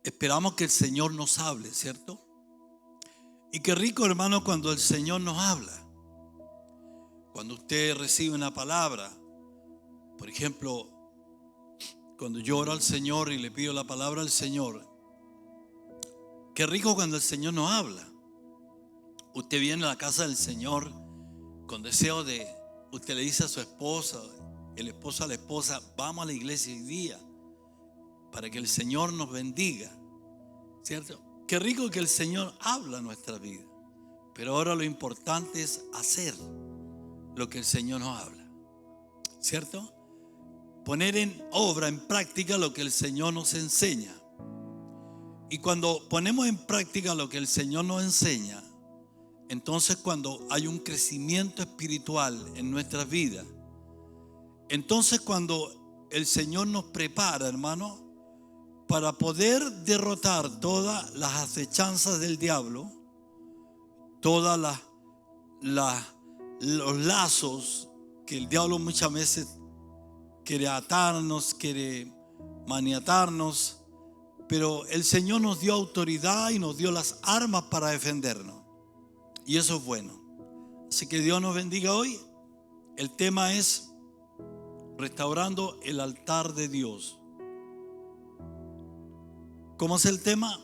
Esperamos que el Señor nos hable, ¿cierto? Y qué rico, hermano, cuando el Señor nos habla. Cuando usted recibe una palabra, por ejemplo, cuando yo oro al Señor y le pido la palabra al Señor, qué rico cuando el Señor nos habla. Usted viene a la casa del Señor con deseo de, usted le dice a su esposa, el esposo a la esposa, vamos a la iglesia hoy día para que el Señor nos bendiga, ¿cierto? Qué rico que el Señor habla en nuestra vida, pero ahora lo importante es hacer lo que el Señor nos habla, ¿cierto? Poner en obra, en práctica lo que el Señor nos enseña. Y cuando ponemos en práctica lo que el Señor nos enseña, entonces cuando hay un crecimiento espiritual en nuestras vidas, entonces cuando el Señor nos prepara, hermano, para poder derrotar todas las acechanzas del diablo, todas los lazos que el diablo muchas veces quiere atarnos, quiere maniatarnos, pero el Señor nos dio autoridad y nos dio las armas para defendernos, y eso es bueno. Así que Dios nos bendiga hoy. El tema es restaurando el altar de Dios. ¿Cómo es el tema?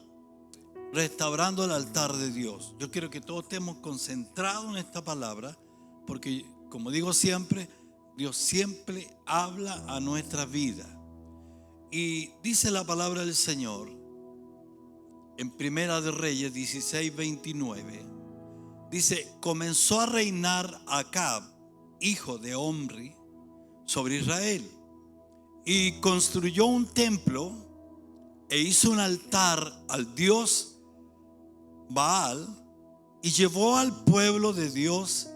Restaurando el altar de Dios. Yo quiero que todos estemos concentrados en esta palabra, porque como digo siempre, Dios siempre habla a nuestra vida. Y dice la palabra del Señor en Primera de Reyes 16:29. Dice: comenzó a reinar Acab, hijo de Omri, sobre Israel, y construyó un templo e hizo un altar al dios Baal, y llevó al pueblo de Dios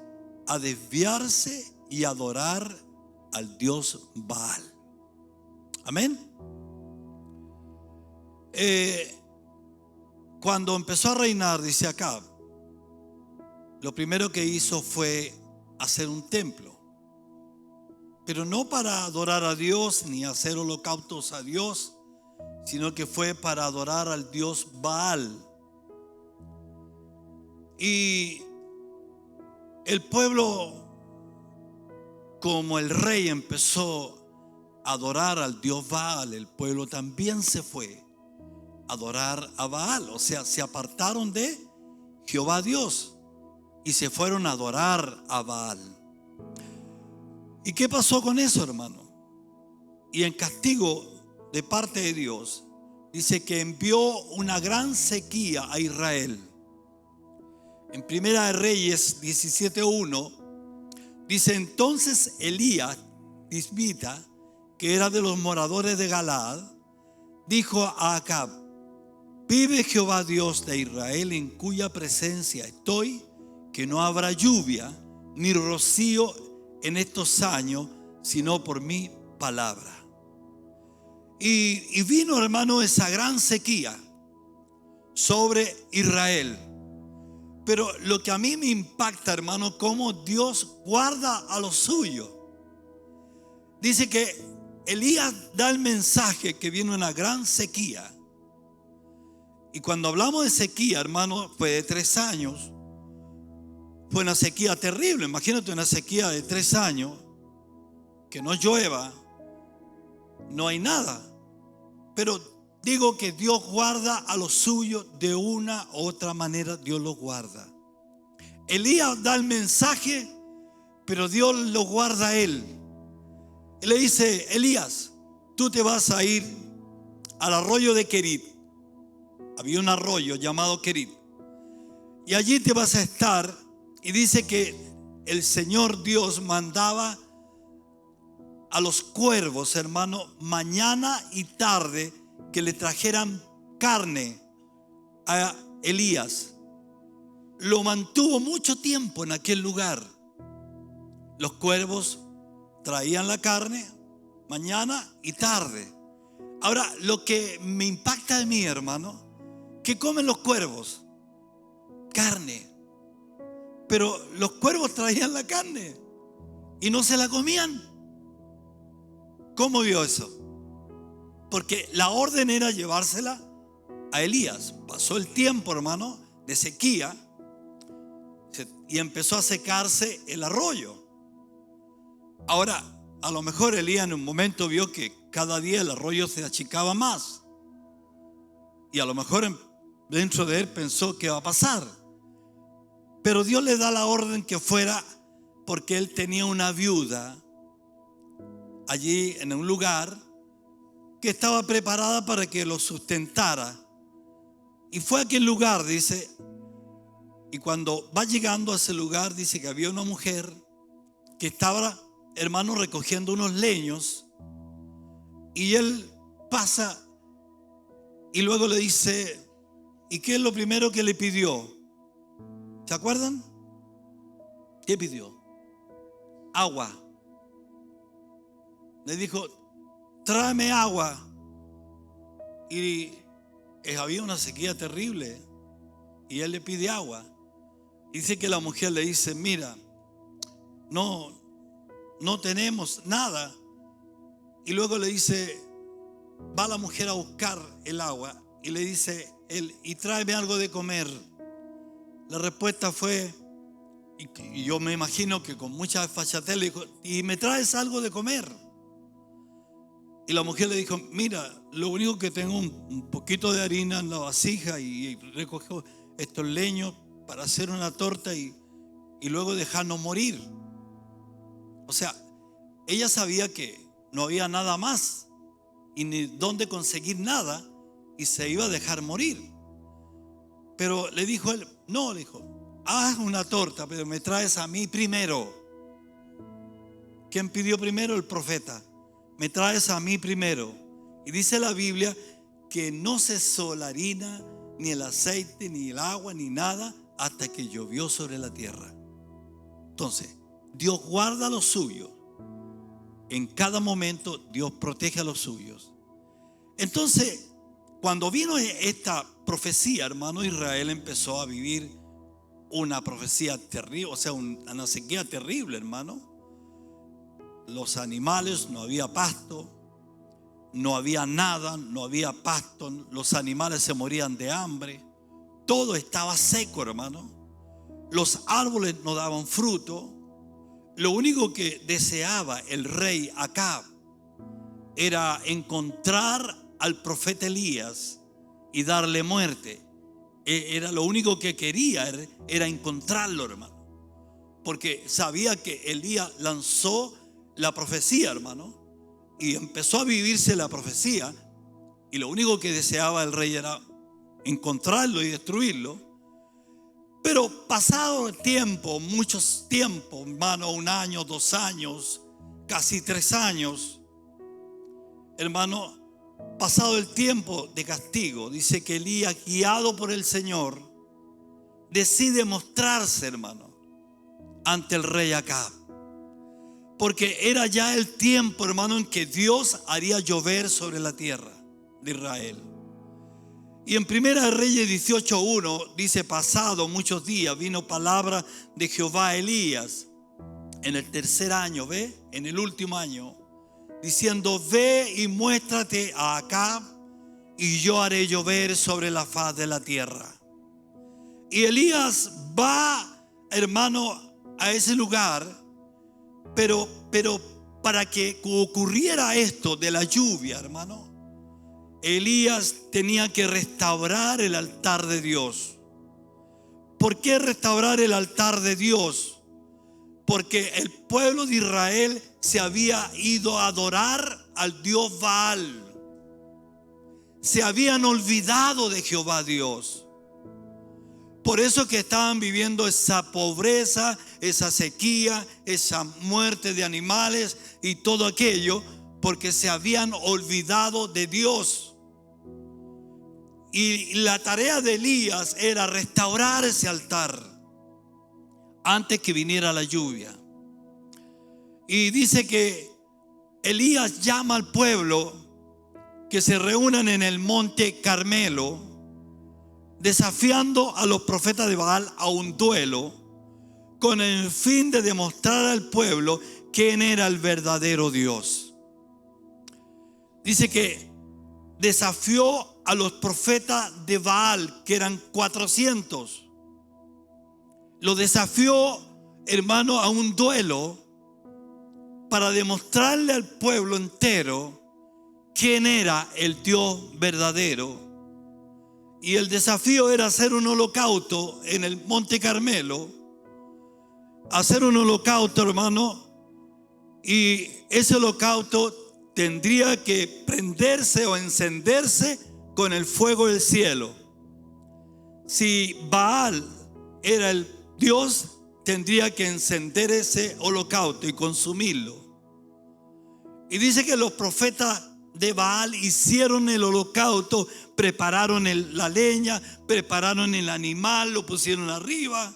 a desviarse y adorar al dios Baal. Amén. Cuando empezó a reinar, dice Acab, lo primero que hizo fue hacer un templo, pero no para adorar a Dios ni hacer holocaustos a Dios, sino que fue para adorar al dios Baal. Y el pueblo, como el rey empezó a adorar al dios Baal, el pueblo también se fue a adorar a Baal. O sea, se apartaron de Jehová Dios y se fueron a adorar a Baal. ¿Y qué pasó con eso, hermano? Y en castigo de parte de Dios, dice que envió una gran sequía a Israel. En Primera de Reyes 17:1 dice: entonces Elías tisbita, que era de los moradores de Galaad, dijo a Acab: vive Jehová Dios de Israel, en cuya presencia estoy, que no habrá lluvia ni rocío en estos años, sino por mi palabra. Y vino, hermano, esa gran sequía sobre Israel. Pero lo que a mí me impacta, hermano, cómo Dios guarda a los suyos. Dice que Elías da el mensaje que viene una gran sequía. Y cuando hablamos de sequía, hermano, fue de 3 años. Fue una sequía terrible. Imagínate una sequía de 3 años, que no llueva, no hay nada. Pero digo que Dios guarda a los suyos de una u otra manera. Dios los guarda. Elías da el mensaje, pero Dios lo guarda a él. Y le dice: Elías, tú te vas a ir al arroyo de Querit. Había un arroyo llamado Querit, y allí te vas a estar. Y dice que el Señor Dios mandaba a los cuervos, hermano, mañana y tarde, que le trajeran carne a Elías. Lo mantuvo mucho tiempo en aquel lugar. Los cuervos traían la carne mañana y tarde. Ahora, lo que me impacta de mí, hermano, ¿qué comen los cuervos? Carne. Pero los cuervos traían la carne y no se la comían. ¿Cómo vio eso? porque la orden era llevársela a Elías. Pasó el tiempo, hermano, de sequía y empezó a secarse el arroyo. Ahora, a lo mejor Elías en un momento vio que cada día el arroyo se achicaba más. Y a lo mejor dentro de él pensó qué va a pasar. Pero Dios le da la orden que fuera, porque él tenía una viuda allí en un lugar que estaba preparada para que lo sustentara. Y fue a aquel lugar, dice, y cuando va llegando a ese lugar, dice que había una mujer que estaba, hermano, recogiendo unos leños. Y él pasa y luego le dice, ¿y qué es lo primero que le pidió? ¿Se acuerdan? ¿Qué pidió? Agua. Le dijo, tráeme agua. Y había una sequía terrible y él le pide agua. Dice que la mujer le dice, mira, no tenemos nada. Y luego le dice, va la mujer a buscar el agua y le dice él, y tráeme algo de comer. La respuesta fue, y yo me imagino que con mucha desfachatez le dijo, ¿y me traes algo de comer? Y la mujer le dijo, mira, lo único que tengo un poquito de harina en la vasija y recojo estos leños para hacer una torta y luego dejarnos morir. O sea, ella sabía que no había nada más y ni dónde conseguir nada y se iba a dejar morir. Pero le dijo él, no, le dijo, haz una torta, pero me traes a mí primero. ¿Quién pidió primero? El profeta. Me traes a mí primero. Y dice la Biblia que no cesó la harina, ni el aceite, ni el agua, ni nada, hasta que llovió sobre la tierra. Entonces, Dios guarda lo suyo. En cada momento Dios protege a los suyos. Entonces, cuando vino esta profecía, hermano, Israel empezó a vivir una profecía terrible, o sea, una sequía terrible, hermano. Los animales, no había pasto, no había nada, no había pasto, los animales se morían de hambre, todo estaba seco, hermano. Los árboles no daban fruto. Lo único que deseaba el rey Acab era encontrar al profeta Elías y darle muerte. Era lo único que quería, era encontrarlo, hermano, porque sabía que Elías lanzó la profecía, hermano, y empezó a vivirse la profecía, y lo único que deseaba el rey era encontrarlo y destruirlo. Pero pasado el tiempo, muchos tiempos, hermano, 1 año, 2 años, casi 3 años, hermano, pasado el tiempo de castigo, dice que Elías, guiado por el Señor, decide mostrarse, hermano, ante el rey Acab. Porque era ya el tiempo, hermano, en que Dios haría llover sobre la tierra de Israel. Y en Primera de Reyes 18:1 dice, pasado muchos días vino palabra de Jehová a Elías en el 3er año, ¿ve? En el último año, diciendo, ve y muéstrate a Acab y yo haré llover sobre la faz de la tierra. Y Elías va, hermano, a ese lugar, pero para que ocurriera esto de la lluvia, hermano, Elías tenía que restaurar el altar de Dios. ¿Por qué restaurar el altar de Dios? Porque el pueblo de Israel se había ido a adorar al Dios Baal. Se habían olvidado de Jehová Dios. Por eso que estaban viviendo esa pobreza, esa sequía, esa muerte de animales y todo aquello, porque se habían olvidado de Dios. Y la tarea de Elías era restaurar ese altar antes que viniera la lluvia. Y dice que Elías llama al pueblo que se reúnan en el monte Carmelo, desafiando a los profetas de Baal a un duelo, con el fin de demostrar al pueblo quién era el verdadero Dios. Dice que desafió a los profetas de Baal, que eran 400. Lo desafió, hermano, a un duelo para demostrarle al pueblo entero quién era el Dios verdadero. Y el desafío era hacer un holocausto en el Monte Carmelo. Hacer un holocausto, hermano, y ese holocausto tendría que prenderse o encenderse con el fuego del cielo. Si Baal era el Dios, tendría que encender ese holocausto y consumirlo. Y dice que los profetas de Baal hicieron el holocausto, prepararon la leña, prepararon el animal, lo pusieron arriba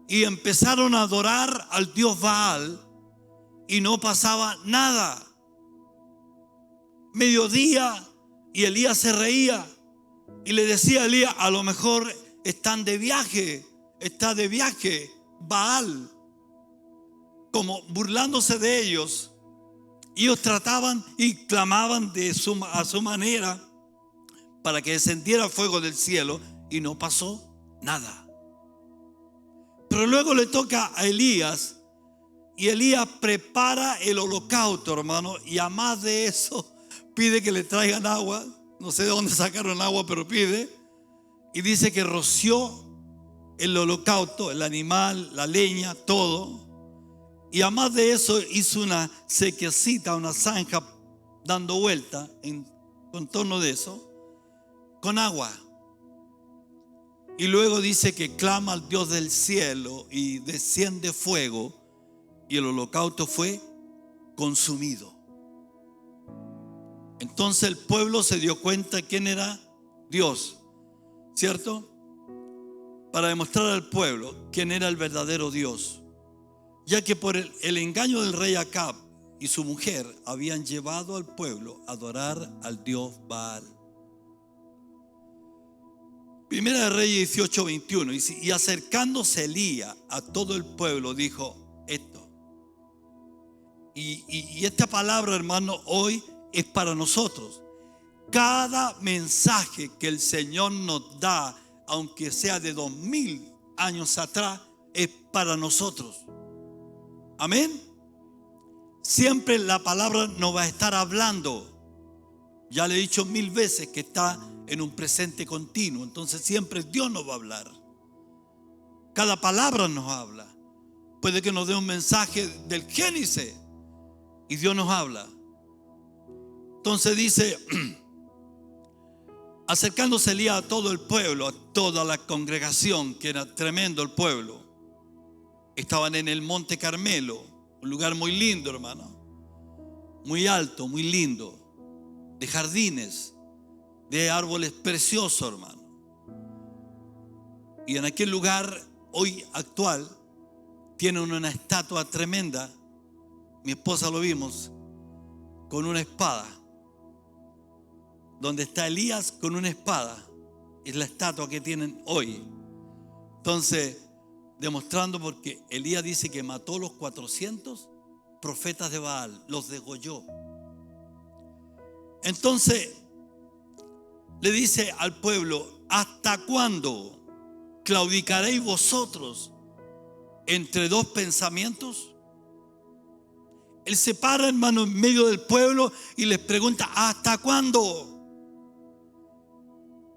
y empezaron a adorar al Dios Baal, y no pasaba nada. Mediodía y Elías se reía y le decía a Elías: a lo mejor están de viaje, está de viaje Baal, como burlándose de ellos. Ellos trataban y clamaban a su manera para que descendiera fuego del cielo, y no pasó nada. Pero luego le toca a Elías, y Elías prepara el holocausto, hermano, y a más de eso pide que le traigan agua. No sé de dónde sacaron agua, pero pide. Y dice que roció el holocausto, el animal, la leña, todo. Y a más de eso hizo una sequecita, una zanja dando vuelta en torno de eso, con agua. Y luego dice que clama al Dios del cielo y desciende fuego, y el holocausto fue consumido. Entonces el pueblo se dio cuenta quién era Dios, ¿cierto? Para demostrar al pueblo quién era el verdadero Dios, ya que por el engaño del rey Acab y su mujer habían llevado al pueblo a adorar al Dios Baal. Primera de Reyes 18:21, y acercándose Elías a todo el pueblo dijo esto. Y esta palabra, hermano, hoy es para nosotros. Cada mensaje que el Señor nos da, aunque sea de 2000 años atrás, es para nosotros. Amén. Siempre la palabra nos va a estar hablando. Ya le he dicho 1000 veces que está en un presente continuo. Entonces siempre Dios nos va a hablar. Cada palabra nos habla. Puede que nos dé un mensaje del Génesis y Dios nos habla. Entonces dice: acercándose Elías a todo el pueblo, a toda la congregación, que era tremendo el pueblo. Estaban en el Monte Carmelo, un lugar muy lindo, hermano, muy alto, muy lindo, de jardines, de árboles preciosos, hermano. Y en aquel lugar hoy actual tienen una estatua tremenda. Mi esposa lo vimos con una espada, donde está Elías con una espada. Es la estatua que tienen hoy. Entonces, demostrando, porque Elías dice que mató los 400 profetas de Baal, los degolló. Entonces le dice al pueblo: ¿hasta cuándo claudicaréis vosotros entre dos pensamientos? Él se para, hermano, en medio del pueblo y les pregunta: ¿hasta cuándo?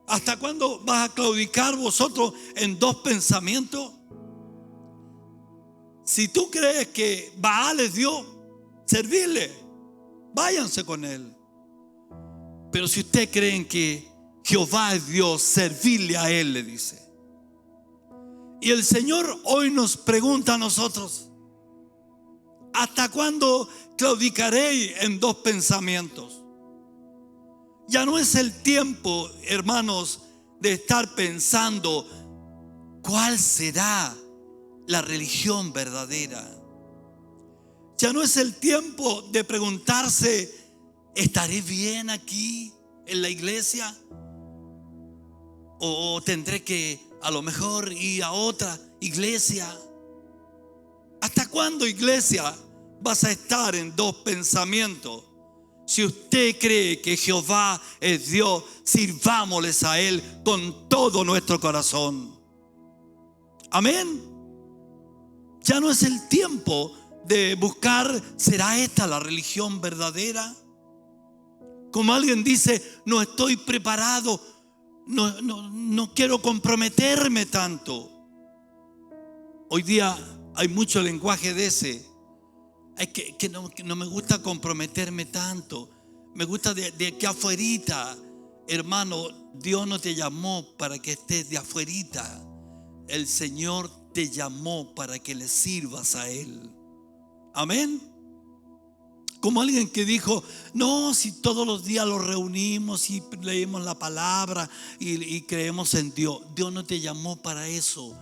¿Hasta cuándo vas a claudicar vosotros en dos pensamientos? Si tú crees que Baal es Dios, servirle, váyanse con él. Pero si ustedes creen que Jehová es Dios, servirle a él, le dice. Y el Señor hoy nos pregunta a nosotros: ¿hasta cuándo claudicaréis en dos pensamientos? Ya no es el tiempo, hermanos, de estar pensando cuál será la religión verdadera. Ya no es el tiempo de preguntarse: ¿estaré bien aquí en la iglesia? ¿O tendré que a lo mejor ir a otra iglesia? ¿Hasta cuándo, iglesia, vas a estar en dos pensamientos? Si usted cree que Jehová es Dios, sirvámosles a Él con todo nuestro corazón. Amén. Ya no es el tiempo de buscar, ¿será esta la religión verdadera? Como alguien dice, no estoy preparado, no quiero comprometerme tanto. Hoy día hay mucho lenguaje de ese. Es que no me gusta comprometerme tanto. Me gusta de aquí afuerita. Hermano, Dios no te llamó para que estés de afuerita. El Señor te llamó para que le sirvas a Él. Amén. Como alguien que dijo, no, si todos los días los reunimos y leemos la palabra y creemos en Dios. Dios no te llamó para eso.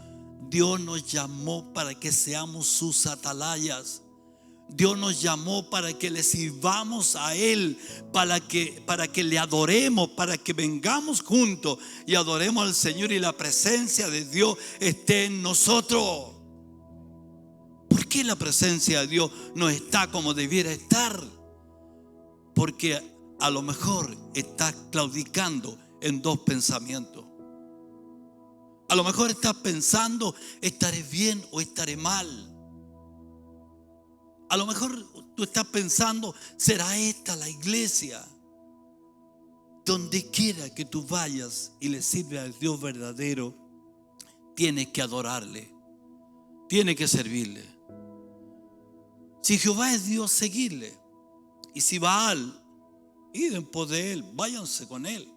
Dios nos llamó para que seamos sus atalayas. Dios nos llamó para que le sirvamos a Él, para que le adoremos, para que vengamos juntos y adoremos al Señor y la presencia de Dios esté en nosotros. ¿Por qué la presencia de Dios no está como debiera estar? Porque a lo mejor está claudicando en dos pensamientos. A lo mejor estás pensando, ¿estaré bien o estaré mal? A lo mejor tú estás pensando, ¿será esta la iglesia? Donde quiera que tú vayas y le sirves al Dios verdadero, tienes que adorarle, tienes que servirle. Si Jehová es Dios, seguirle. Y si Baal, id en pos de él, váyanse con él.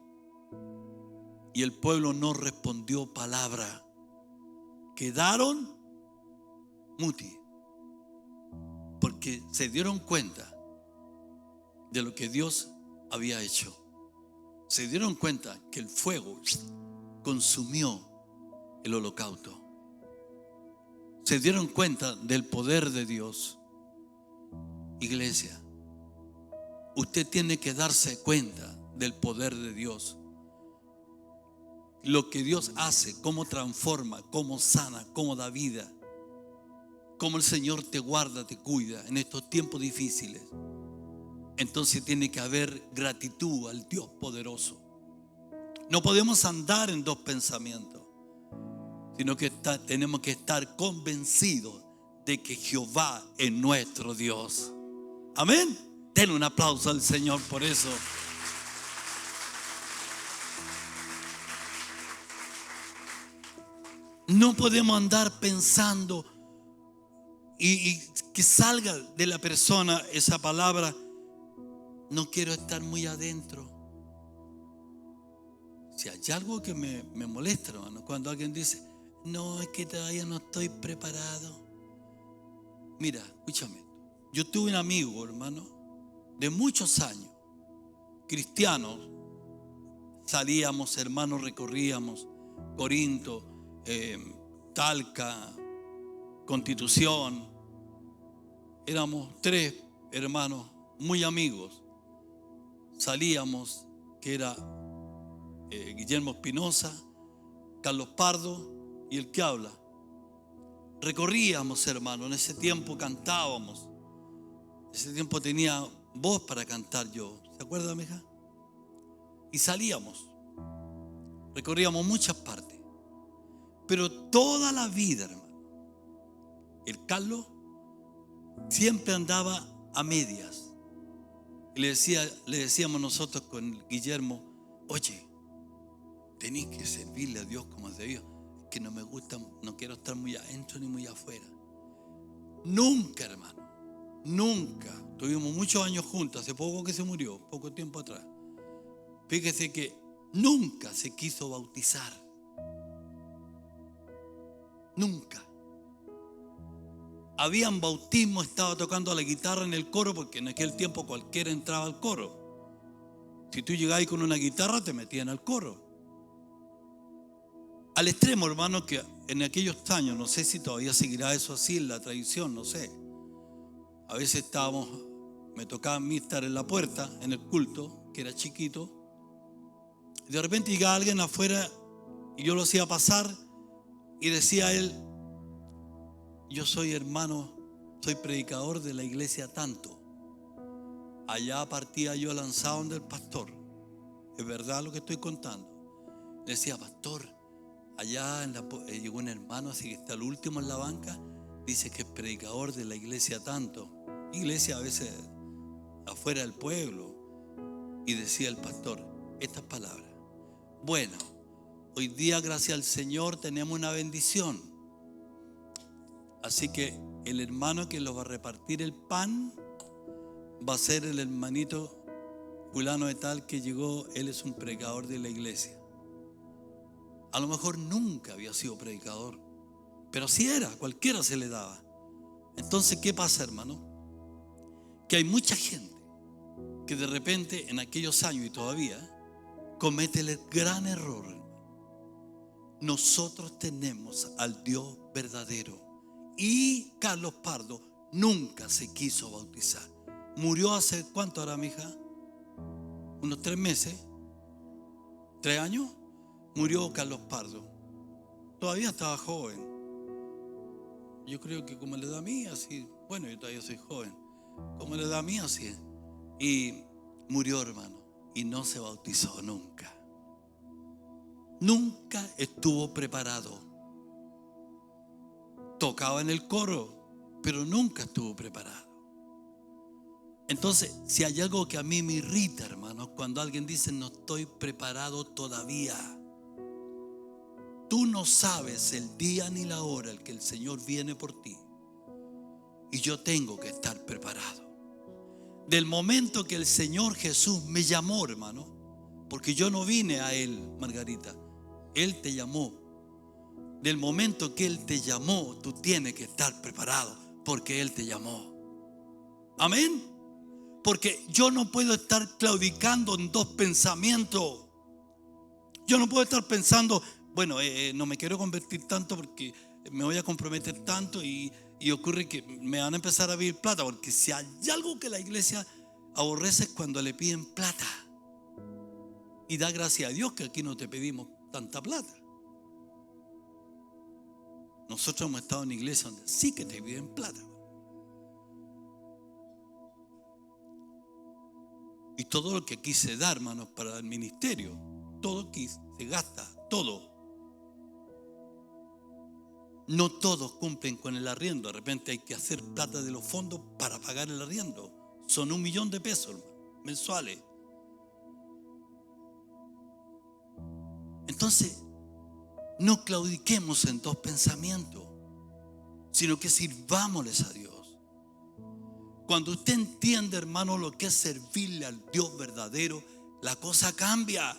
Y el pueblo no respondió palabra. Quedaron muti. Porque se dieron cuenta de lo que Dios había hecho. Se dieron cuenta que el fuego consumió el holocausto. Se dieron cuenta del poder de Dios. Iglesia, usted tiene que darse cuenta del poder de Dios. Lo que Dios hace, cómo transforma, cómo sana, cómo da vida. Cómo el Señor te guarda, te cuida en estos tiempos difíciles. Entonces tiene que haber gratitud al Dios poderoso. No podemos andar en dos pensamientos, sino que tenemos que estar convencidos de que Jehová es nuestro Dios. Amén. Den un aplauso al Señor por eso. No podemos andar pensando y que salga de la persona esa palabra, no quiero estar muy adentro. Si hay algo que me molesta, hermano, cuando alguien dice, no, es que todavía no estoy preparado. Mira, escúchame. Yo tuve un amigo, hermano, de muchos años, cristianos. Salíamos, hermanos, recorríamos Corinto, Talca, Constitución. Éramos 3 hermanos muy amigos. Salíamos, que era Guillermo Espinosa, Carlos Pardo y el que habla. Recorríamos, hermano. En ese tiempo cantábamos. En ese tiempo tenía voz para cantar yo. ¿Se acuerda, mija? Y salíamos. Recorríamos muchas partes. Pero toda la vida, hermano, el Carlos siempre andaba a medias. Y le decíamos nosotros con Guillermo, oye, tenés que servirle a Dios como es debido. Que no me gusta, no quiero estar muy adentro ni muy afuera. Nunca, hermano, nunca. Tuvimos muchos años juntos, hace poco que se murió, poco tiempo atrás. Fíjese que nunca se quiso bautizar. Nunca. Habían bautismo, estaba tocando la guitarra en el coro, porque en aquel tiempo cualquiera entraba al coro. Si tú llegabas con una guitarra, te metían al coro. Al extremo, hermano, que en aquellos años, no sé si todavía seguirá eso así en la tradición, no sé. A veces me tocaba a mí estar en la puerta, en el culto, que era chiquito. Y de repente llegaba alguien afuera y yo lo hacía pasar y decía él, yo soy hermano, soy predicador de la iglesia tanto. allá partía yo lanzado del pastor. Es verdad lo que estoy contando. Le decía: pastor, allá llegó un hermano, así que está el último en la banca, dice que es predicador de la iglesia tanto, iglesia a veces afuera del pueblo. Y decía el pastor estas palabras: bueno, hoy día gracias al Señor tenemos una bendición, así que el hermano que lo va a repartir el pan va a ser el hermanito fulano de tal que llegó. Él es un predicador de la iglesia. A lo mejor nunca había sido predicador, pero sí era, cualquiera se le daba. Entonces, ¿qué pasa, hermano? Que hay mucha gente que de repente en aquellos años y todavía comete el gran error. Nosotros tenemos al Dios verdadero, y Carlos Pardo nunca se quiso bautizar. Murió hace, ¿cuánto ahora, mija? Unos 3 meses, 3 años. Murió Carlos Pardo. Todavía estaba joven. Yo creo que como la edad mía, así. Bueno, yo todavía soy joven. Como la edad mía, así. Y murió, hermano. Y no se bautizó nunca. Nunca estuvo preparado. Tocaba en el coro, pero nunca estuvo preparado. Entonces, si hay algo que a mí me irrita, hermanos, cuando alguien dice: no estoy preparado todavía. Tú no sabes el día ni la hora en que el Señor viene por ti. Y yo tengo que estar preparado. Del momento que el Señor Jesús me llamó, hermano, porque yo no vine a Él, Margarita, Él te llamó. Del momento que Él te llamó, tú tienes que estar preparado, porque Él te llamó. Amén. Porque yo no puedo estar claudicando en dos pensamientos. Yo no puedo estar pensando: bueno, no me quiero convertir tanto porque me voy a comprometer tanto, y ocurre que me van a empezar a pedir plata. Porque si hay algo que la iglesia aborrece es cuando le piden plata. Y da gracias a Dios que aquí no te pedimos tanta plata. Nosotros hemos estado en una iglesia donde sí que te piden plata. Y todo lo que aquí se da, hermanos, para el ministerio, todo aquí se gasta, todo. No todos cumplen con el arriendo. De repente hay que hacer plata de los fondos para pagar el arriendo. Son 1 millón de pesos mensuales. Entonces, no claudiquemos en dos pensamientos, sino que sirvámosles a Dios. Cuando usted entiende, hermano, lo que es servirle al Dios verdadero, la cosa cambia.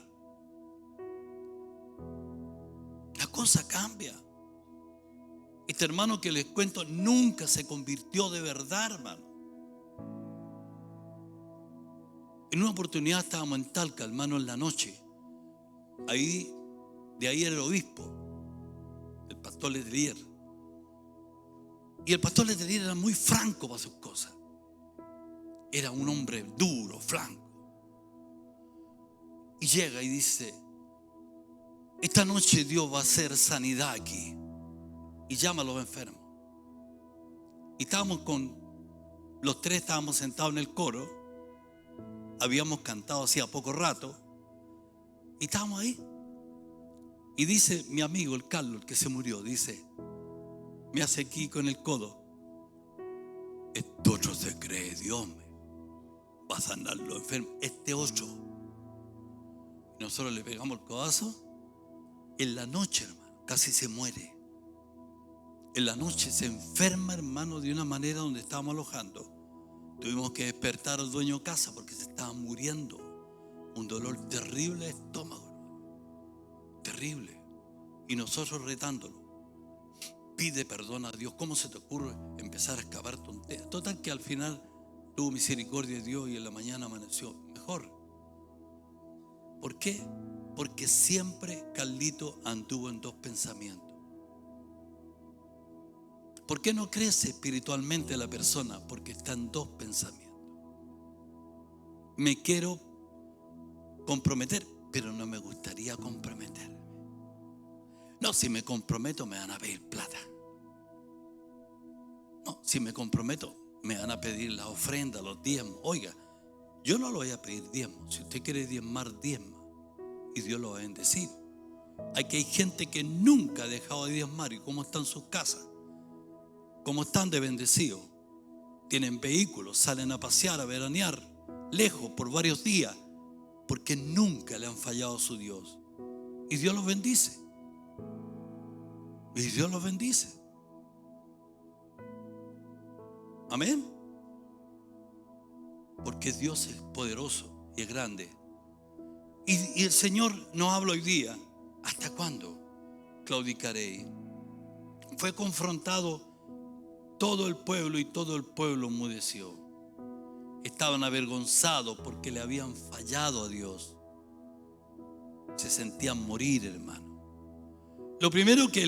La cosa cambia. Este hermano que les cuento nunca se convirtió de verdad, hermano. En una oportunidad estábamos en Talca, hermano, en la noche. De ahí era el obispo, el pastor Letelier. Y el pastor Letelier era muy franco para sus cosas. Era un hombre duro, franco. Y llega y dice: esta noche Dios va a hacer sanidad aquí. Y llama a los enfermos. Y estábamos los 3 estábamos sentados en el coro. Habíamos cantado hacía poco rato. Y estábamos ahí. Y dice mi amigo, el Carlos, el que se murió, dice, me hace aquí con el codo: este otro se cree Dios, va a sanar los enfermos. Este otro. Y nosotros le pegamos el codazo. En la noche, hermano, casi se muere. En la noche se enferma, hermano, de una manera donde estábamos alojando. Tuvimos que despertar al dueño de casa porque se estaba muriendo. Un dolor terrible de estómago, hermano. Terrible. Y nosotros retándolo: pide perdón a Dios. ¿Cómo se te ocurre empezar a excavar tonterías? Total que al final tuvo misericordia de Dios y en la mañana amaneció mejor. ¿Por qué? Porque siempre Carlito anduvo en dos pensamientos. ¿Por qué no crece espiritualmente la persona? Porque está en dos pensamientos. Me quiero comprometer, pero no me gustaría comprometerme. No, si me comprometo me van a pedir plata. No, si me comprometo me van a pedir la ofrenda, los diezmos. Oiga, Yo no le voy a pedir diezmo. Si usted quiere diezmar, diezma, y Dios lo va a bendecir. Hay gente que nunca ha dejado de diezmar. ¿Y cómo están sus casas? ¿Cómo están de bendecidos? Tienen vehículos, salen a pasear, a veranear lejos por varios días, porque nunca le han fallado a su Dios. Y Dios los bendice. Y Dios los bendice. Amén. Porque Dios es poderoso y es grande. Y el Señor nos habla hoy día. ¿Hasta cuándo claudicaréis? Fue confrontado todo el pueblo y todo el pueblo enmudeció. Estaban avergonzados porque le habían fallado a Dios. Se sentían morir, hermano. Lo primero que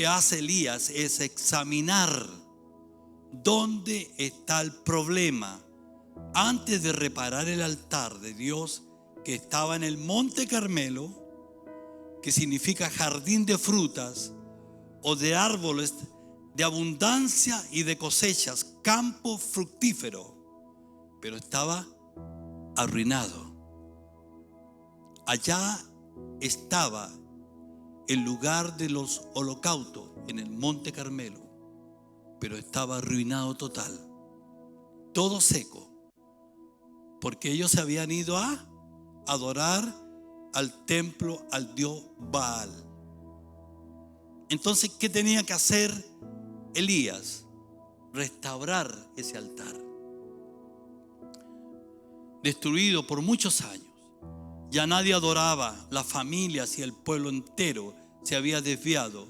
hace Elías es examinar dónde está el problema antes de reparar el altar de Dios que estaba en el Monte Carmelo, que significa jardín de frutas o de árboles de abundancia y de cosechas, campo fructífero, pero estaba arruinado. Allá estaba el lugar de los holocaustos en el Monte Carmelo, pero estaba arruinado total, todo seco, porque ellos se habían ido a adorar al templo, al dios Baal. Entonces, ¿qué tenía que hacer Elías? Restaurar ese altar, destruido por muchos años. Ya nadie adoraba, las familias y el pueblo entero se había desviado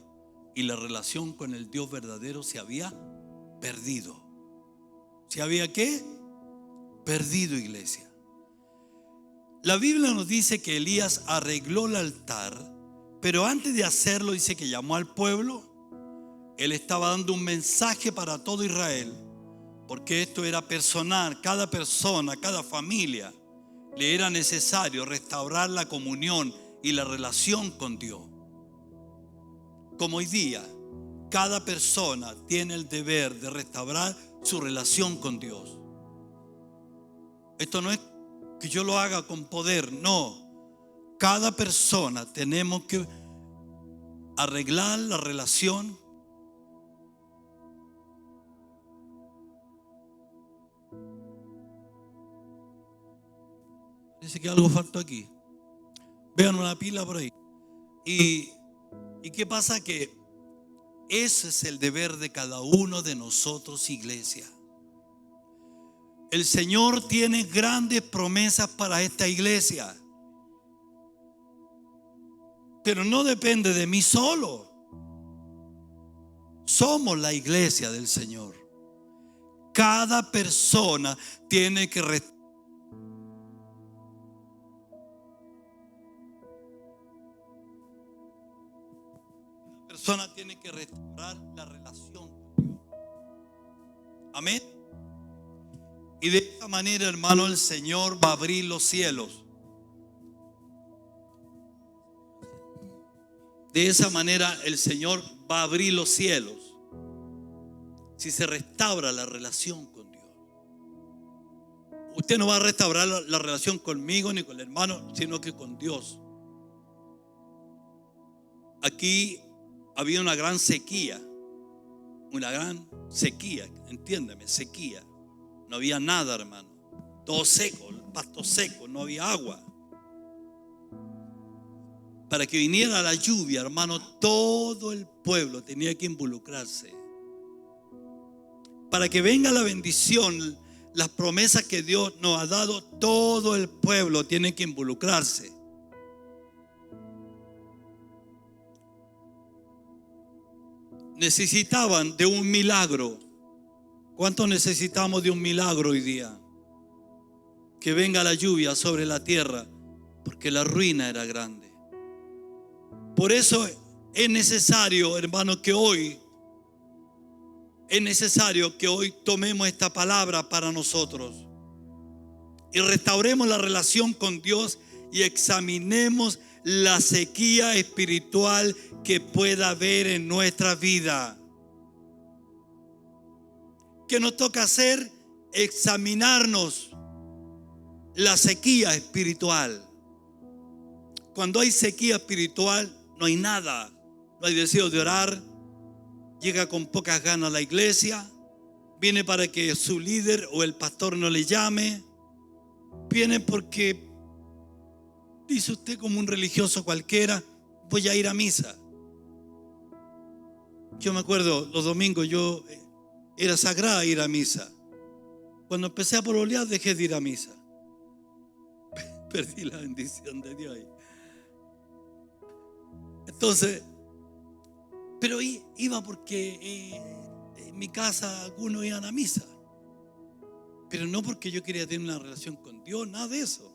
y la relación con el Dios verdadero se había perdido. ¿Se había qué? Perdido, iglesia. La Biblia nos dice que Elías arregló el altar, pero antes de hacerlo dice que llamó al pueblo. Él estaba dando un mensaje para todo Israel, porque esto era personal. Cada persona, cada familia, le era necesario restaurar la comunión y la relación con Dios. Como hoy día, cada persona tiene el deber de restaurar su relación con Dios. Esto no es que yo lo haga con poder, no. Cada persona tenemos que arreglar la relación. Dice que algo faltó aquí. Vean una pila por ahí. ¿Y qué pasa? Que ese es el deber de cada uno de nosotros, iglesia. El Señor tiene grandes promesas para esta iglesia, pero no depende de mí solo. Somos la iglesia del Señor. Cada persona tiene que restaurar la relación con Dios. Amén. Y de esta manera, hermano, el Señor va a abrir los cielos. De esa manera el Señor va a abrir los cielos si se restaura la relación con Dios. Usted no va a restaurar la relación conmigo ni con el hermano, sino que con Dios. Aquí había una gran sequía, entiéndeme, sequía. No había nada, hermano. Todo seco, el pasto seco, no había agua. Para que viniera la lluvia, hermano, todo el pueblo tenía que involucrarse. Para que venga la bendición, las promesas que Dios nos ha dado, todo el pueblo tiene que involucrarse. Necesitaban de un milagro. ¿Cuántos necesitamos de un milagro hoy día? Que venga la lluvia sobre la tierra, porque la ruina era grande. Por eso es necesario, hermano, que hoy tomemos esta palabra para nosotros y restauremos la relación con Dios y examinemos la sequía espiritual que pueda haber en nuestra vida. ¿Qué nos toca hacer? examinarnos la sequía espiritual. Cuando hay sequía espiritual, no hay nada. No hay deseo de orar. Llega con pocas ganas a la iglesia. Viene para que su líder o el pastor no le llame. Viene porque dice usted, como un religioso cualquiera, voy a ir a misa. Yo me acuerdo, los domingos era sagrada ir a misa. Cuando empecé a pololear, dejé de ir a misa. Perdí la bendición de Dios ahí. Entonces, pero iba porque en mi casa algunos iban a misa. Pero no porque yo quería tener una relación con Dios, nada de eso.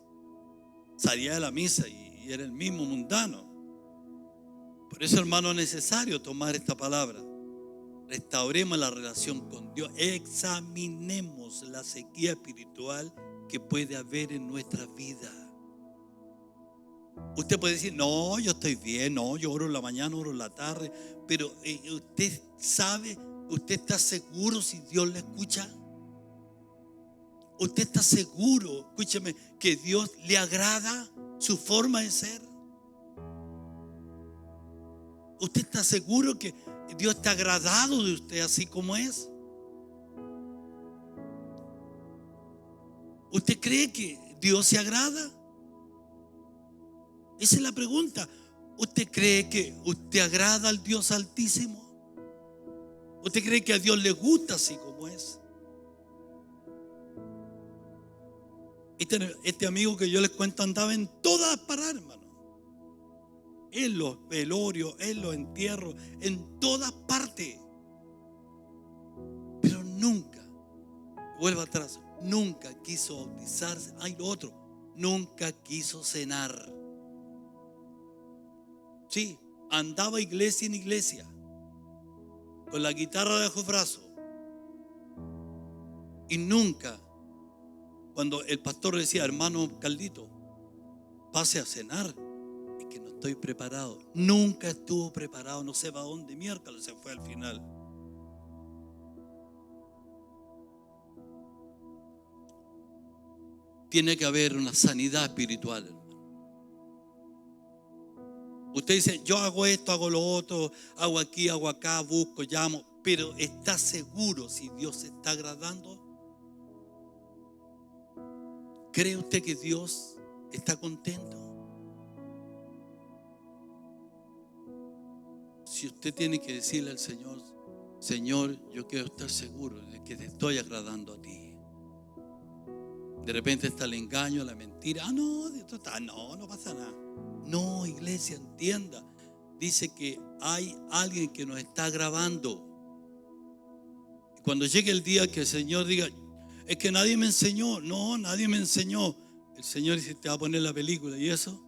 Salía de la misa y era el mismo mundano. Por eso, hermano, es necesario tomar esta palabra. Restauremos la relación con Dios. Examinemos la sequía espiritual que puede haber en nuestra vida. Usted puede decir, no, yo estoy bien, no, yo oro en la mañana, oro en la tarde. Pero usted sabe, usted está seguro si Dios le escucha. Usted está seguro, escúcheme, que Dios le agrada su forma de ser. Usted está seguro que Dios está agradado de usted así como es. ¿Usted cree que Dios se agrada? Esa es la pregunta. ¿Usted cree que usted agrada al Dios Altísimo? ¿Usted cree que a Dios le gusta así como es? Este amigo que yo les cuento andaba en todas partes, hermano. En los velorios, en los entierros, en todas partes. Pero nunca, vuelvo atrás, nunca quiso bautizarse. Lo otro, nunca quiso cenar. Sí, andaba iglesia en iglesia, con la guitarra bajo brazo. Y nunca, cuando el pastor decía, hermano Caldito, pase a cenar, es que no estoy preparado. Nunca estuvo preparado, no sé para dónde miércoles se fue al final. Tiene que haber una sanidad espiritual, hermano. Usted dice, yo hago esto, hago lo otro, hago aquí, hago acá, busco, llamo, pero ¿está seguro si Dios se está agradando? ¿Cree usted que Dios está contento? Si usted tiene que decirle al Señor, Señor, yo quiero estar seguro de que te estoy agradando a ti. De repente está el engaño, la mentira. No, no pasa nada. No, iglesia, entienda. Dice que hay alguien que nos está grabando. Y cuando llegue el día que el Señor diga, es que nadie me enseñó. No, nadie me enseñó. El Señor dice, te va a poner la película. ¿Y eso?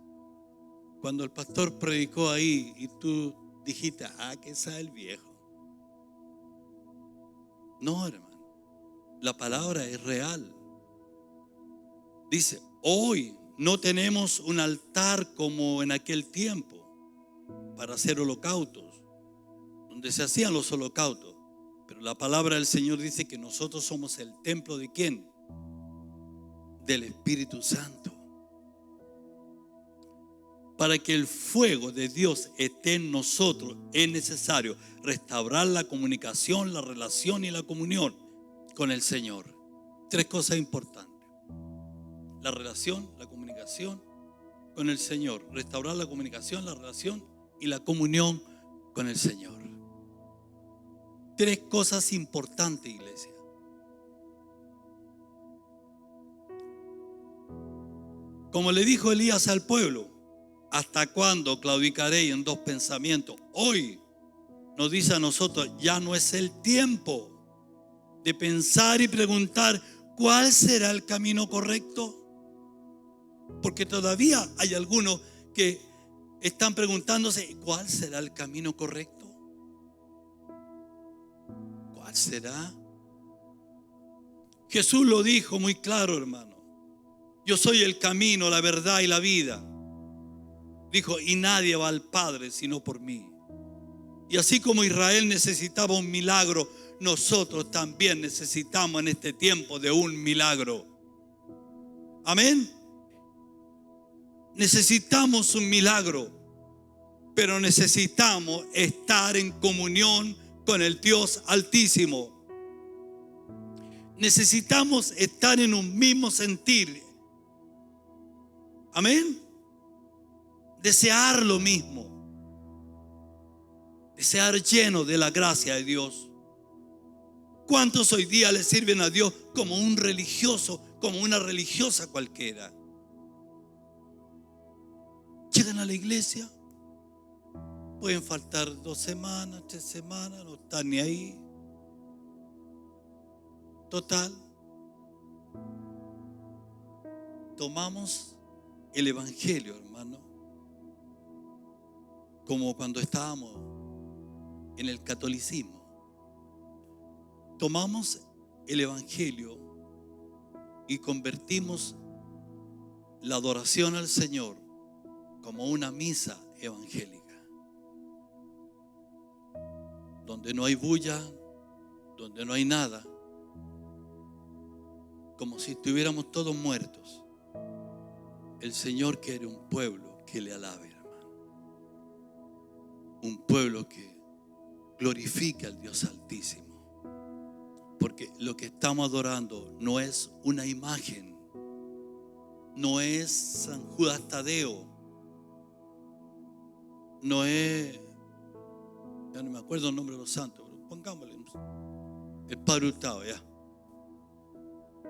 Cuando el pastor predicó ahí y tú dijiste, que sabe el viejo. No, hermano. La palabra es real. Dice, hoy no tenemos un altar como en aquel tiempo para hacer holocaustos, donde se hacían los holocaustos. Pero la palabra del Señor dice que nosotros somos el templo ¿de quién? Del Espíritu Santo. Para que el fuego de Dios esté en nosotros es necesario restaurar la comunicación, la relación y la comunión con el Señor. 3 cosas importantes. La relación, la comunicación con el Señor. Restaurar la comunicación, la relación y la comunión con el Señor. 3 cosas importantes, iglesia. Como le dijo Elías al pueblo, ¿hasta cuándo claudicaréis en 2 pensamientos? Hoy nos dice a nosotros, ya no es el tiempo de pensar y preguntar cuál será el camino correcto. Porque todavía hay algunos que están preguntándose, ¿cuál será el camino correcto? ¿Cuál será? Jesús lo dijo muy claro, hermano. Yo soy el camino, la verdad y la vida. Dijo, y nadie va al Padre sino por mí. Y así como Israel necesitaba un milagro, nosotros también necesitamos en este tiempo de un milagro. Amén. Necesitamos un milagro, pero necesitamos estar en comunión con el Dios Altísimo. Necesitamos estar en un mismo sentir. Amén. Desear lo mismo. Desear lleno de la gracia de Dios. ¿Cuántos hoy día le sirven a Dios como un religioso, como una religiosa cualquiera? Llegan a la iglesia, pueden faltar 2 semanas, 3 semanas, no están ni ahí. Total, tomamos el evangelio, hermano, como cuando estábamos en el catolicismo. Tomamos el evangelio y convertimos la adoración al Señor como una misa evangélica, donde no hay bulla, donde no hay nada, como si estuviéramos todos muertos. El Señor quiere un pueblo que le alabe, hermano. Un pueblo que glorifique al Dios Altísimo. Porque lo que estamos adorando no es una imagen, no es San Judas Tadeo, no es, ya no me acuerdo el nombre de los santos, pero pongámosle el Padre Hurtado, ya.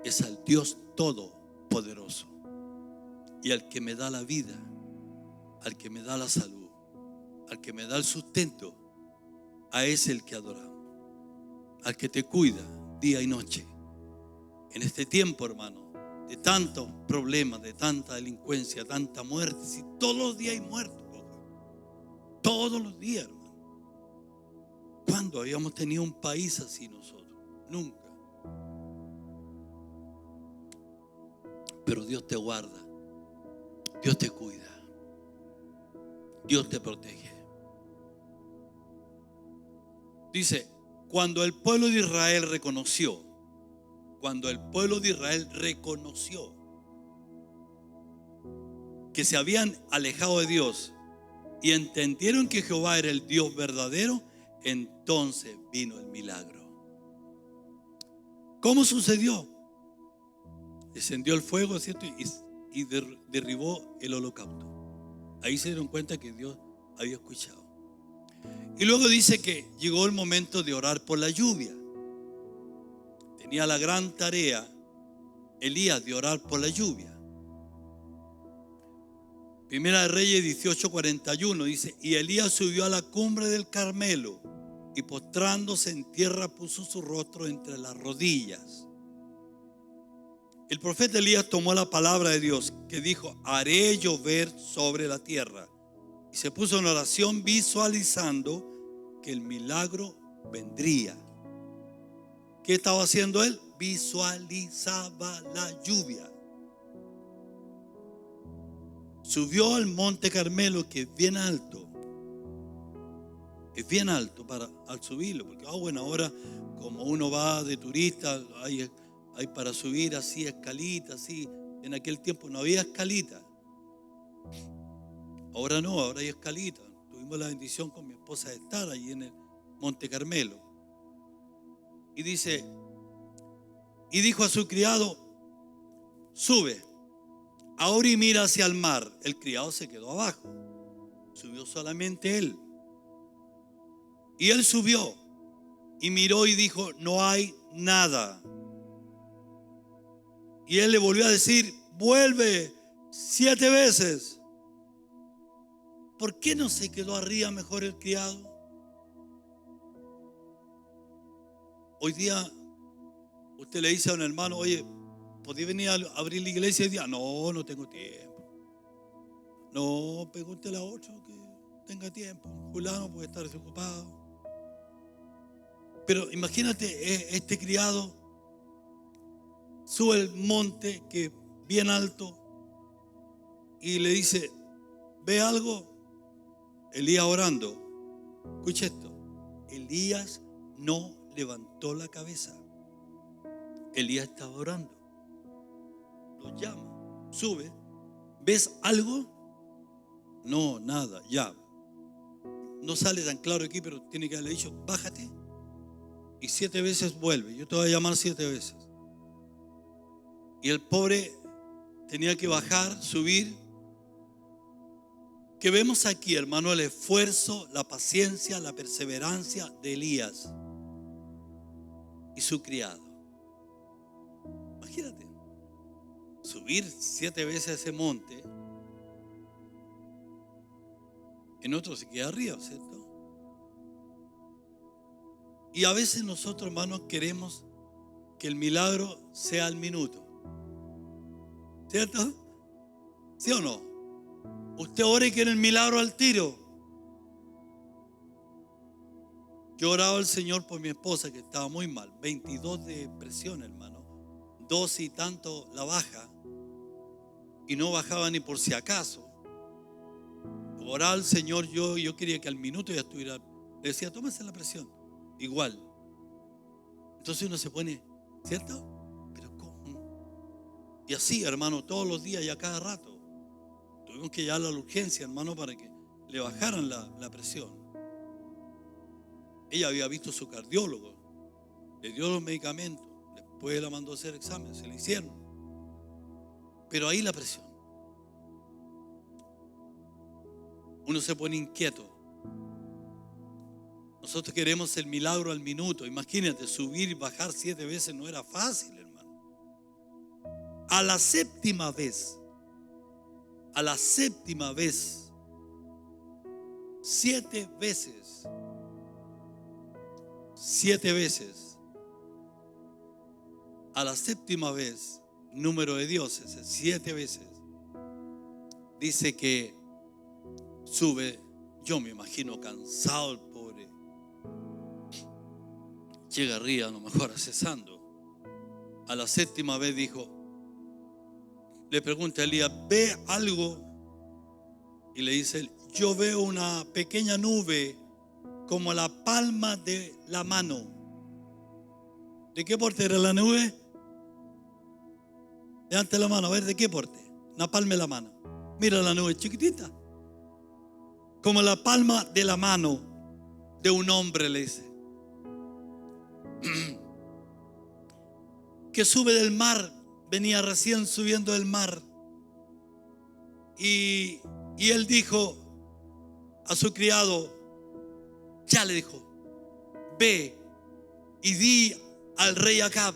Es al Dios Todopoderoso y al que me da la vida, al que me da la salud, al que me da el sustento, a ese el que adoramos, al que te cuida día y noche. En este tiempo, hermano, de tantos problemas, de tanta delincuencia, tanta muerte, si todos los días hay muertos, todos los días, hermano. ¿Cuándo habíamos tenido un país así nosotros? Nunca. Pero Dios te guarda, Dios te cuida, Dios te protege. Dice, cuando el pueblo de Israel reconoció que se habían alejado de Dios y entendieron que Jehová era el Dios verdadero, entonces vino el milagro. ¿Cómo sucedió? Descendió el fuego, ¿cierto? Y derribó el holocausto. Ahí se dieron cuenta que Dios había escuchado. Y luego dice que llegó el momento de orar por la lluvia. Tenía la gran tarea Elías de orar por la lluvia. Primera de Reyes 18:41 dice: y Elías subió a la cumbre del Carmelo y postrándose en tierra puso su rostro entre las rodillas. El profeta Elías tomó la palabra de Dios que dijo: haré llover sobre la tierra. Y se puso en oración visualizando que el milagro vendría. ¿Qué estaba haciendo él? Visualizaba la lluvia. Subió al monte Carmelo, que es bien alto. Es bien alto al subirlo, porque bueno, ahora como uno va de turista, hay para subir así escalitas, así. En aquel tiempo no había escalita. Ahora no, ahora hay escalita. Tuvimos la bendición con mi esposa de estar allí en el Monte Carmelo. Y dice, y dijo a su criado: sube, ahora y mira hacia el mar. El criado se quedó abajo. Subió solamente él. Y él subió y miró y dijo: no hay nada. Y él le volvió a decir: vuelve 7 veces. ¿Por qué no se quedó arriba mejor el criado? Hoy día usted le dice a un hermano: oye, ¿podría venir a abrir la iglesia hoy día? No, no tengo tiempo. No, pregúntele a otro que tenga tiempo. Fulano puede estar desocupado. Pero imagínate, este criado sube el monte, que es bien alto, y le dice: ¿ve algo? Elías orando. Escucha esto. Elías no levantó la cabeza. Elías estaba orando. Lo llama, sube. ¿Ves algo? No, nada, ya. No sale tan claro aquí, pero tiene que haberle dicho, bájate. Y 7 veces vuelve. Yo te voy a llamar 7 veces. Y el pobre tenía que bajar, subir. Que vemos aquí, hermano, el esfuerzo, la paciencia, la perseverancia de Elías y su criado. Imagínate, subir 7 veces a ese monte. En otro se queda arriba, ¿cierto? Y a veces nosotros, hermanos, queremos que el milagro sea al minuto, ¿cierto? ¿Sí o no? Usted ora y quiere el milagro al tiro. Yo oraba al Señor por mi esposa que estaba muy mal, 22 de presión, hermano, 12 y tanto la baja, y no bajaba ni por si acaso. Oraba al Señor, yo quería que al minuto ya estuviera. Le decía, tómese la presión. Igual. Entonces uno se pone, ¿cierto? Pero ¿cómo? Y así, hermano, todos los días y a cada rato. Tuvimos que llevarla a la urgencia, hermano, para que le bajaran la presión. Ella había visto a su cardiólogo, le dio los medicamentos, después la mandó a hacer exámenes, se le hicieron. Pero ahí la presión. Uno se pone inquieto. Nosotros queremos el milagro al minuto. Imagínate, subir y bajar 7 veces no era fácil, hermano. A la séptima vez, 7 veces, 7 veces, a la séptima vez, número de dioses, 7 veces, dice que sube. Yo me imagino cansado el pobre. Llega arriba, a lo mejor cesando. A la séptima vez dijo, le pregunta a Elías, ¿ve algo? Y le dice él, yo veo una pequeña nube como la palma de la mano. ¿De qué porte era la nube? Levante la mano, a ver, ¿de qué porte? Una palma de la mano. Mira la nube chiquitita. Como la palma de la mano de un hombre, le dice. Que sube del mar. Venía recién subiendo del mar. Y él dijo a su criado, ya le dijo, ve y di al rey Acab,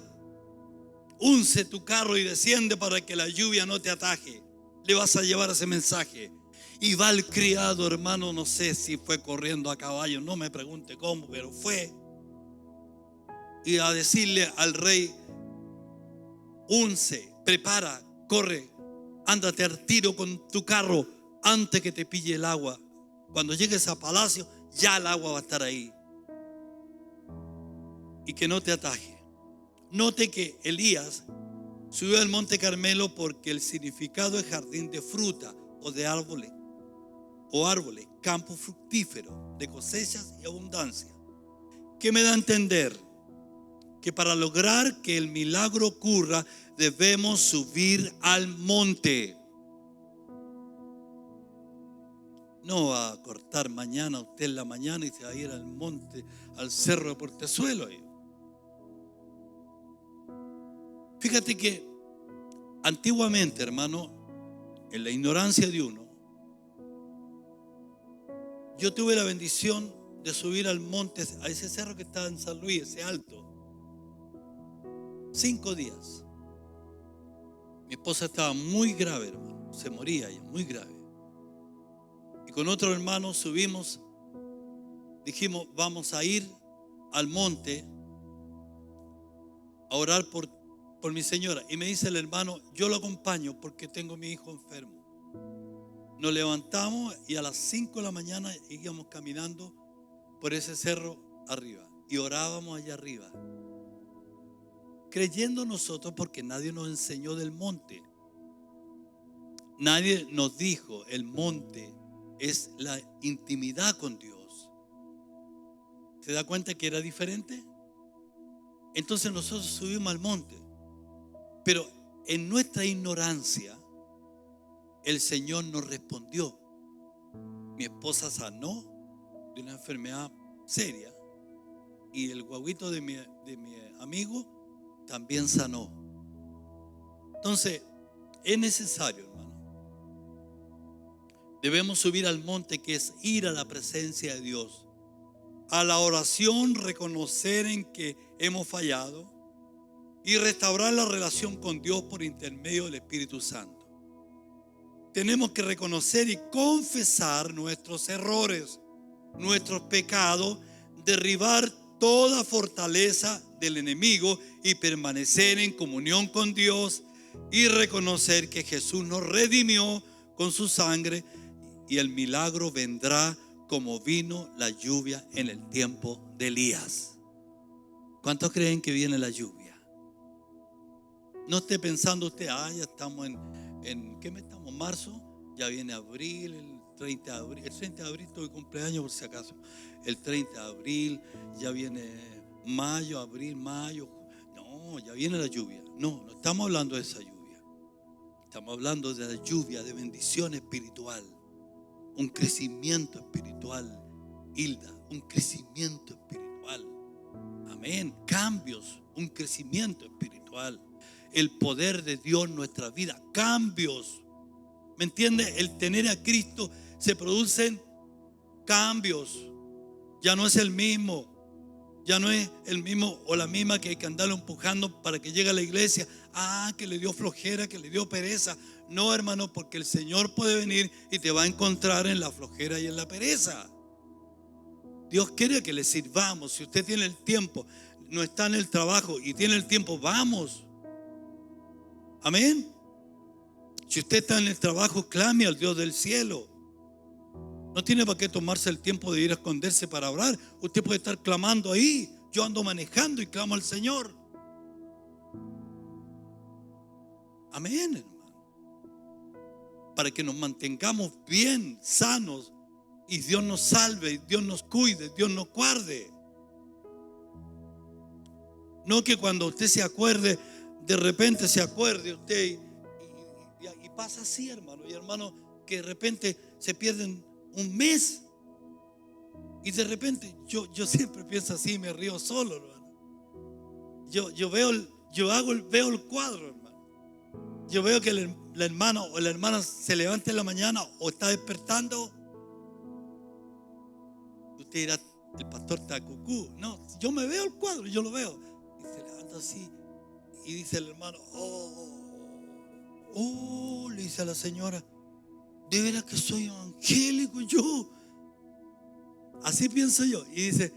unce tu carro y desciende para que la lluvia no te ataje. Le vas a llevar ese mensaje. Y va el criado, hermano, no sé si fue corriendo a caballo, no me pregunte cómo, pero fue. Y a decirle al rey, unce, prepara, corre, ándate al tiro con tu carro antes que te pille el agua. Cuando llegues a palacio, ya el agua va a estar ahí. Y que no te ataje. Note que Elías subió al monte Carmelo porque el significado es jardín de fruta o de árboles. O árboles, campo fructífero, de cosechas y abundancia. ¿Qué me da a entender? Que para lograr que el milagro ocurra, debemos subir al monte. No va a cortar mañana usted en la mañana y se va a ir al monte, al cerro de Portezuelo. Fíjate que antiguamente, hermano, en la ignorancia de uno, yo tuve la bendición de subir al monte, a ese cerro que está en San Luis, ese alto, 5 días. Mi esposa estaba muy grave, hermano, se moría ella, muy grave. Y con otro hermano subimos, dijimos, vamos a ir al monte a orar por mi señora. Y me dice el hermano, yo lo acompaño porque tengo a mi hijo enfermo. Nos levantamos y a las 5 de la mañana íbamos caminando por ese cerro arriba y orábamos allá arriba, creyendo nosotros, porque nadie nos enseñó del monte. Nadie nos dijo, el monte es la intimidad con Dios. ¿Se da cuenta que era diferente? Entonces nosotros subimos al monte, pero en nuestra ignorancia el Señor nos respondió. Mi esposa sanó de una enfermedad seria y el guaguito de mi amigo también sanó. Entonces es necesario, hermano, debemos subir al monte, que es ir a la presencia de Dios, a la oración, reconocer en que hemos fallado y restaurar la relación con Dios por intermedio del Espíritu Santo. Tenemos que reconocer y confesar nuestros errores, nuestros pecados, derribar toda fortaleza del enemigo y permanecer en comunión con Dios y reconocer que Jesús nos redimió con su sangre y el milagro vendrá como vino la lluvia en el tiempo de Elías. ¿Cuántos creen que viene la lluvia? No esté pensando usted, ya estamos en ¿qué mes estamos? ¿Marzo? Ya viene abril, el 30 de abril. El 30 de abril estoy de cumpleaños por si acaso. El 30 de abril, ya viene mayo, abril, mayo. No, ya viene la lluvia. No estamos hablando de esa lluvia. Estamos hablando de la lluvia de bendición espiritual. Un crecimiento espiritual, Hilda, un crecimiento espiritual. Amén. Cambios, un crecimiento espiritual. El poder de Dios en nuestra vida, cambios. ¿Me entiende? El tener a Cristo, se producen cambios. Ya no es el mismo. Ya no es el mismo o la misma que hay que andarlo empujando para que llegue a la iglesia. Que le dio flojera, que le dio pereza. No, hermano, porque el Señor puede venir y te va a encontrar en la flojera y en la pereza. Dios quiere que le sirvamos. Si usted tiene el tiempo, no está en el trabajo y tiene el tiempo, vamos. Amén. Si usted está en el trabajo, clame al Dios del cielo. No tiene para qué tomarse el tiempo de ir a esconderse para orar. Usted puede estar clamando ahí. Yo ando manejando y clamo al Señor. Amén, hermano. Para que nos mantengamos bien, sanos, y Dios nos salve, Dios nos cuide, Dios nos guarde. No que cuando usted se acuerde, de repente se acuerde usted y pasa así, hermano. Y hermano, que de repente se pierden un mes. Y de repente yo siempre pienso así, me río solo, hermano. Yo veo el cuadro, hermano. Yo veo que la hermana o la hermana se levanta en la mañana o está despertando. Usted dirá, el pastor está cucú. No, yo me veo el cuadro, yo lo veo. Y se levanta así. Y dice el hermano, le dice a la señora, de veras que soy evangélico yo. Así pienso yo. Y dice,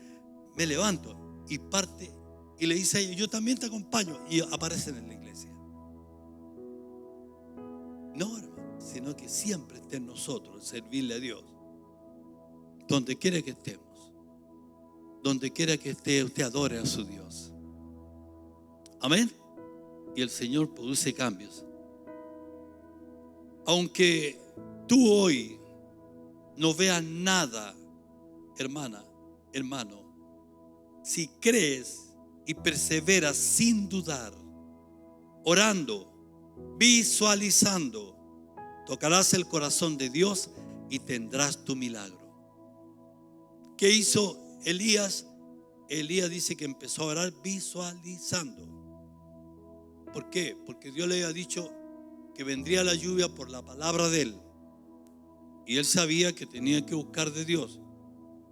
me levanto y parte y le dice a ella, yo también te acompaño. Y aparecen en la iglesia. No, hermano, sino que siempre esté en nosotros servirle a Dios. Donde quiera que estemos, donde quiera que esté, usted adore a su Dios. Amén. Y el Señor produce cambios. Aunque tú hoy no veas nada, hermana, hermano, si crees y perseveras sin dudar, orando, visualizando, tocarás el corazón de Dios y tendrás tu milagro. ¿Qué hizo Elías? Elías dice que empezó a orar visualizando. ¿Por qué? Porque Dios le había dicho que vendría la lluvia por la palabra de él. Y él sabía que tenía que buscar de Dios.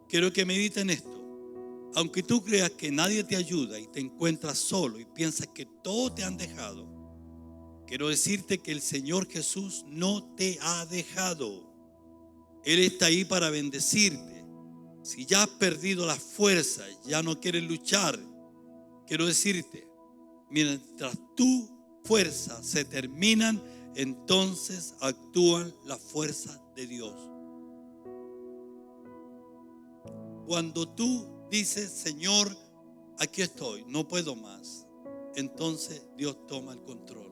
Quiero que mediten esto. Aunque tú creas que nadie te ayuda y te encuentras solo y piensas que todos te han dejado, quiero decirte que el Señor Jesús no te ha dejado. Él está ahí para bendecirte. Si ya has perdido las fuerzas, ya no quieres luchar, quiero decirte, mientras tus fuerzas se terminan, entonces actúan las fuerzas de Dios. Cuando tú dices, Señor, aquí estoy, no puedo más, entonces Dios toma el control.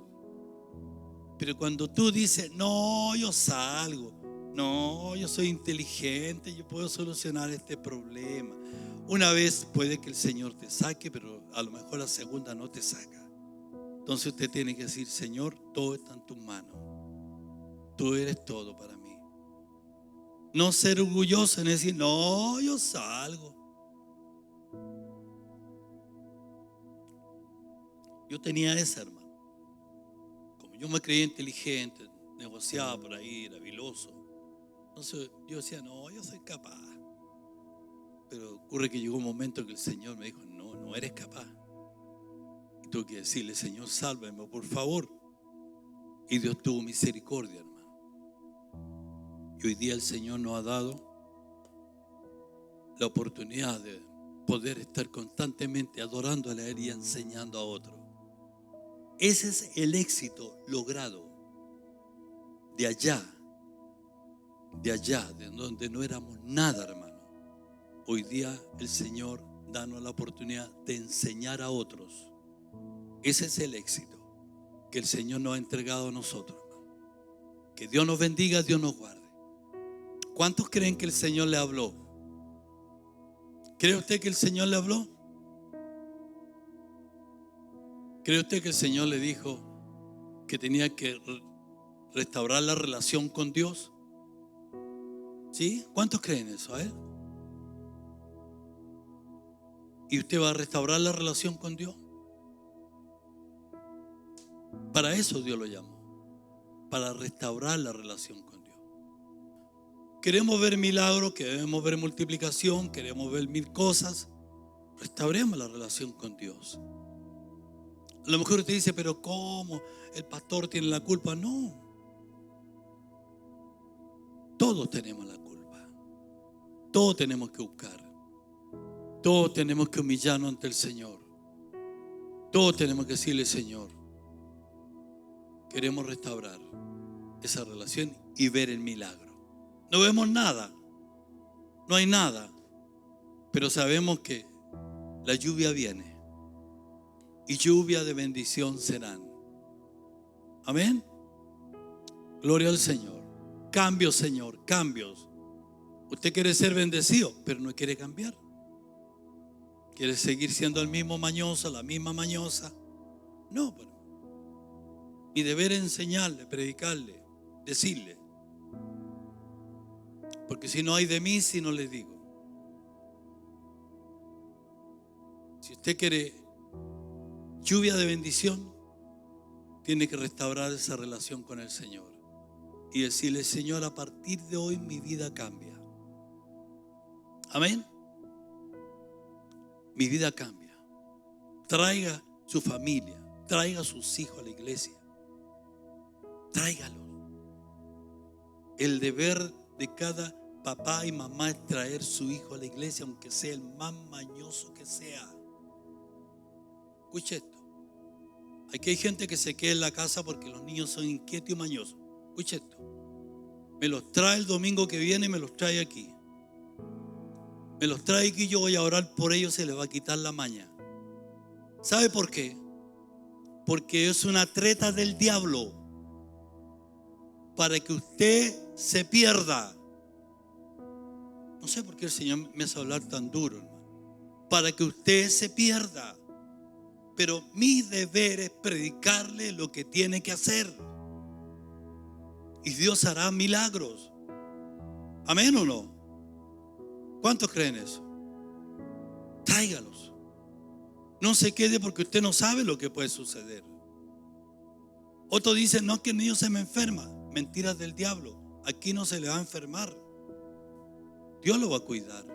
Pero cuando tú dices, no, yo salgo, no, yo soy inteligente, yo puedo solucionar este problema, Una vez puede que el Señor te saque, pero a lo mejor la segunda no te saca. Entonces usted tiene que decir: Señor, todo está en tus manos. Tú eres todo para mí. No ser orgulloso en decir: no, yo salgo. Yo tenía esa, hermano. Como yo me creía inteligente, negociaba por ahí, era habiloso. Entonces yo decía: no, yo soy capaz. Pero ocurre que llegó un momento que el Señor me dijo: no, no eres capaz. Y tuve que decirle: Señor, sálvame, por favor. Y Dios tuvo misericordia, hermano. Y hoy día el Señor nos ha dado la oportunidad de poder estar constantemente adorándole a Él y enseñando a otros. Ese es el éxito logrado de allá, de donde no éramos nada, hermano. Hoy día el Señor danos la oportunidad de enseñar a otros. Ese es el éxito que el Señor nos ha entregado a nosotros, hermano. Que Dios nos bendiga, Dios nos guarde. ¿Cuántos creen que el Señor le habló? ¿Cree usted que el Señor le habló? ¿Cree usted que el Señor le dijo que tenía que restaurar la relación con Dios? ¿Sí? ¿Cuántos creen eso? ¿Y usted va a restaurar la relación con Dios? Para eso Dios lo llamó, para restaurar la relación con Dios. Queremos ver milagros, queremos ver multiplicación, queremos ver mil cosas. Restauremos la relación con Dios. A lo mejor usted dice: pero ¿cómo? ¿El pastor tiene la culpa? No. Todos tenemos la culpa. Todos tenemos que buscar. Todos tenemos que humillarnos ante el Señor. Todos tenemos que decirle: Señor, queremos restaurar esa relación y ver el milagro. No vemos nada. No hay nada. Pero sabemos que la lluvia viene. Y lluvia de bendición serán. Amén. Gloria al Señor. Cambios, Señor, cambios. Usted quiere ser bendecido, pero no quiere cambiar. Quiere seguir siendo el mismo mañoso, la misma mañosa. No, pero mi deber es enseñarle, predicarle, decirle. Porque si no hay de mí, si no le digo. Si usted quiere lluvia de bendición, tiene que restaurar esa relación con el Señor y decirle: Señor, a partir de hoy mi vida cambia. Amén. Mi vida cambia. Traiga su familia, traiga a sus hijos a la iglesia. Tráigalos. El deber de cada papá y mamá es traer su hijo a la iglesia, aunque sea el más mañoso que sea. Escuche esto. Aquí hay gente que se queda en la casa porque los niños son inquietos y mañosos. Escuche esto. Me los trae el domingo que viene y me los trae aquí. Me los trae aquí y yo voy a orar por ellos, se les va a quitar la maña. ¿Sabe por qué? Porque es una treta del diablo para que usted se pierda. No sé por qué el Señor me hace hablar tan duro, hermano. Para que usted se pierda. Pero mi deber es predicarle lo que tiene que hacer. Y Dios hará milagros. ¿Amén o no? ¿Cuántos creen eso? Tráigalos. No se quede porque usted no sabe lo que puede suceder. Otros dicen: no, que el niño se me enferma. Mentiras del diablo. Aquí no se le va a enfermar. Dios lo va a cuidar.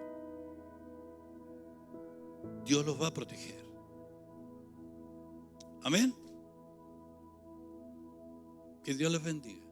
Dios los va a proteger. Amén. Que Dios les bendiga.